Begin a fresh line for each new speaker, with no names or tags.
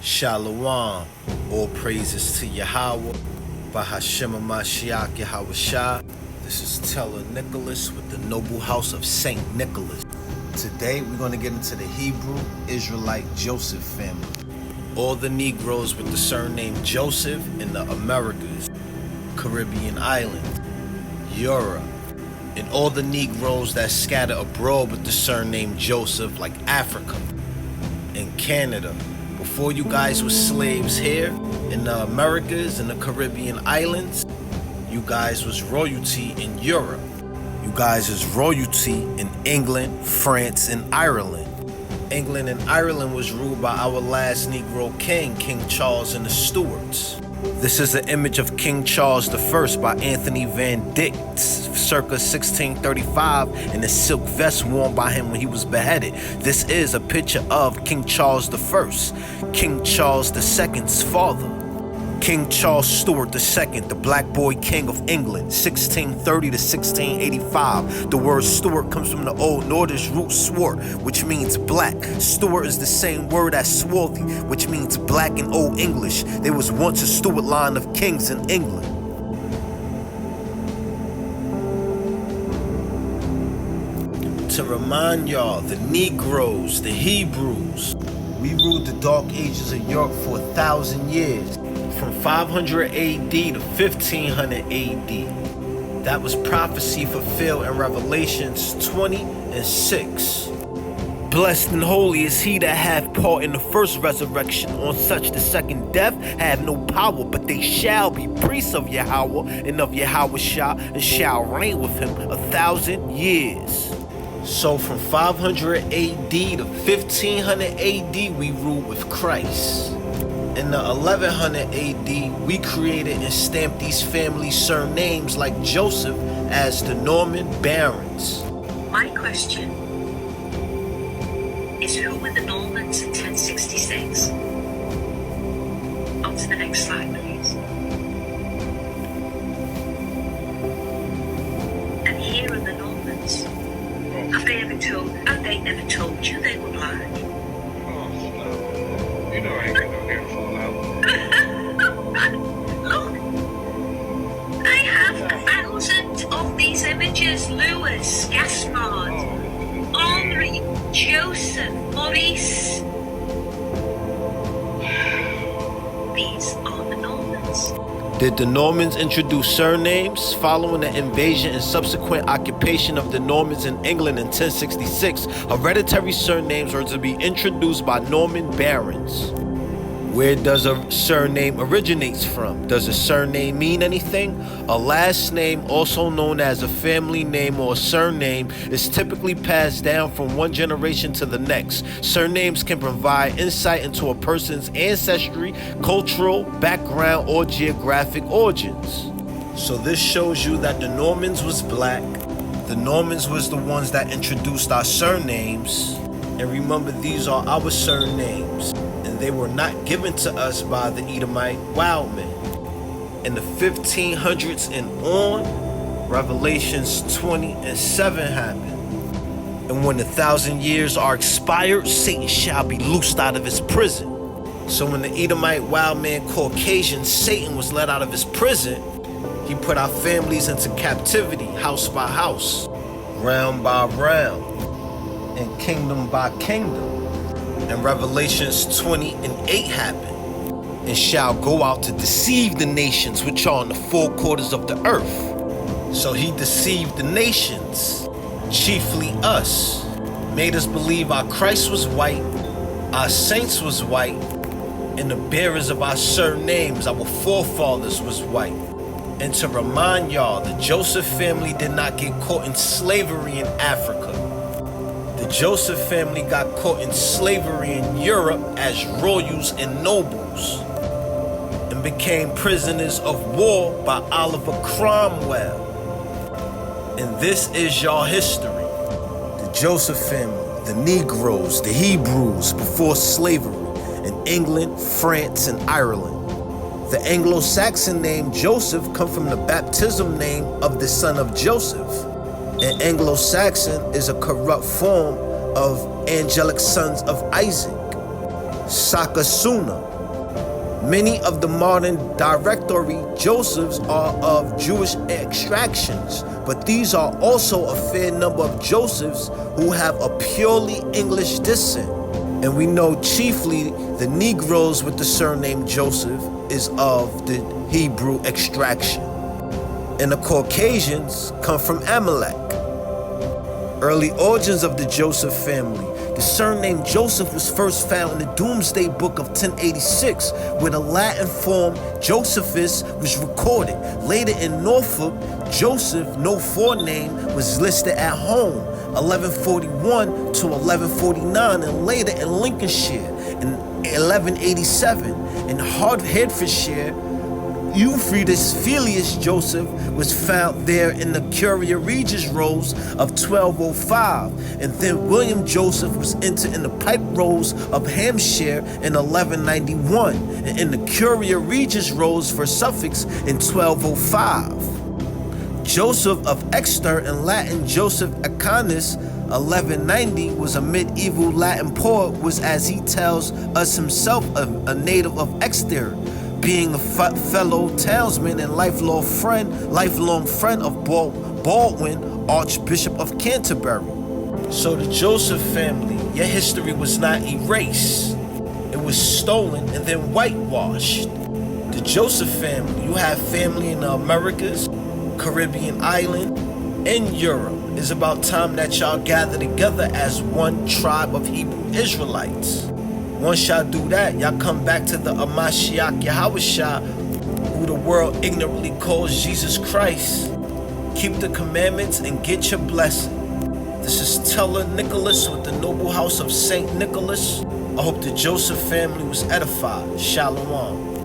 Shalom, all praises to Yahweh, Bahashem Mashiach Yahweh Shah. This is Teller Nicholas with the Noble House of Saint Nicholas. Today we're going to get into the Hebrew Israelite Joseph family. All the Negroes with the surname Joseph in the Americas, Caribbean islands, Europe, and all the Negroes that scatter abroad with the surname Joseph like Africa and Canada. Before you guys were slaves here in the Americas and the Caribbean islands, you guys was royalty in Europe. You guys is royalty in England, France, and Ireland. England and Ireland was ruled by our last Negro king, King Charles and the Stuarts. This is an image of King Charles I by Anthony Van Dyck, circa 1635, in the silk vest worn by him when he was beheaded. This is a picture of King Charles I, King Charles II's father. King Charles Stuart II, the Black Boy King of England, 1630 to 1685. The word Stuart comes from the Old Nordish root swart, which means black. Stuart is the same word as swarthy, which means black in Old English. There was once a Stuart line of kings in England. To remind y'all, the Negroes, the Hebrews, we ruled the Dark Ages of Europe for 1,000 years. From 500 AD to 1500 AD. That was prophecy fulfilled in Revelations 20 and 6. Blessed and holy is he that hath part in the first resurrection. On such the second death have no power, but they shall be priests of Yahweh and of Yahweh Shah, and shall reign with him 1,000 years. So from 500 AD to 1500 AD, we ruled with Christ. In the 1100 AD, we created and stamped these family surnames like Joseph as the Norman barons.
My question is, who were the Normans in 1066? On to the next slide, please. And here are the Normans. Have they ever told you they were black?
Oh, no. You know I ain't got no hair fall out.
Look, I have 1,000 of these images. Lewis, Gaspard, Henri, Joseph, Maurice. These are the Normans.
Did the Normans introduce surnames? Following the invasion and subsequent occupation of the Normans in England in 1066, hereditary surnames were to be introduced by Norman barons. Where does a surname originates from? Does a surname mean anything? A last name, also known as a family name or a surname, is typically passed down from one generation to the next. Surnames can provide insight into a person's ancestry, cultural background, or geographic origins. So this shows you that the Normans was black. The Normans was the ones that introduced our surnames. And remember, these are our surnames. And they were not given to us by the Edomite wild men. In the 1500s and on, Revelations 20 and 7 happened. And when 1,000 years are expired, Satan shall be loosed out of his prison. So when the Edomite wild man Caucasian Satan was let out of his prison, he put our families into captivity, house by house, realm by realm, and kingdom by kingdom. And Revelations 20 and 8 happened, and shall go out to deceive the nations which are in the four quarters of the earth. So he deceived the nations, chiefly us, made us believe our Christ was white, our saints was white, and the bearers of our surnames, our forefathers, was white. And to remind y'all, the Joseph family did not get caught in slavery in Africa. The Joseph family got caught in slavery in Europe as royals and nobles and became prisoners of war by Oliver Cromwell. And this is y'all history. The Joseph family, the Negroes, the Hebrews before slavery in England, France, and Ireland. The Anglo-Saxon name Joseph comes from the baptism name of the son of Joseph. And Anglo-Saxon is a corrupt form of angelic sons of Isaac. Sakasuna, Many of the modern directory Josephs are of Jewish extractions, but these are also a fair number of Josephs who have a purely English descent. And we know chiefly the Negroes with the surname Joseph is of the Hebrew extraction. And the Caucasians come from Amalek. Early origins of the Joseph family. The surname Joseph was first found in the Doomsday Book of 1086, where the Latin form Josephus was recorded. Later in Norfolk, Joseph, no forename, was listed at home, 1141 to 1149, and later in Lincolnshire in 1187. In Hertfordshire, Euphrates Filius Joseph was found there in the Curia Regis rolls of 1205, and then William Joseph was entered in the Pipe rolls of Hampshire in 1191, and in the Curia Regis rolls for Suffolk in 1205. Joseph of Exeter, in Latin Joseph Acanus, 1190, was a medieval Latin poet, was, as he tells us himself, a native of Exeter, being a fellow townsman and lifelong friend of Baldwin, Archbishop of Canterbury. So the Joseph family, your history was not erased. It was stolen and then whitewashed. The Joseph family, you have family in the Americas, Caribbean island, and Europe. It's about time that y'all gather together as one tribe of Hebrew Israelites. Once y'all do that, y'all come back to the Amashiach Yahawashah, who the world ignorantly calls Jesus Christ. Keep the commandments and get your blessing. This is Teller Nicholas with the Noble House of St. Nicholas. I hope the Joseph family was edified. Shalom.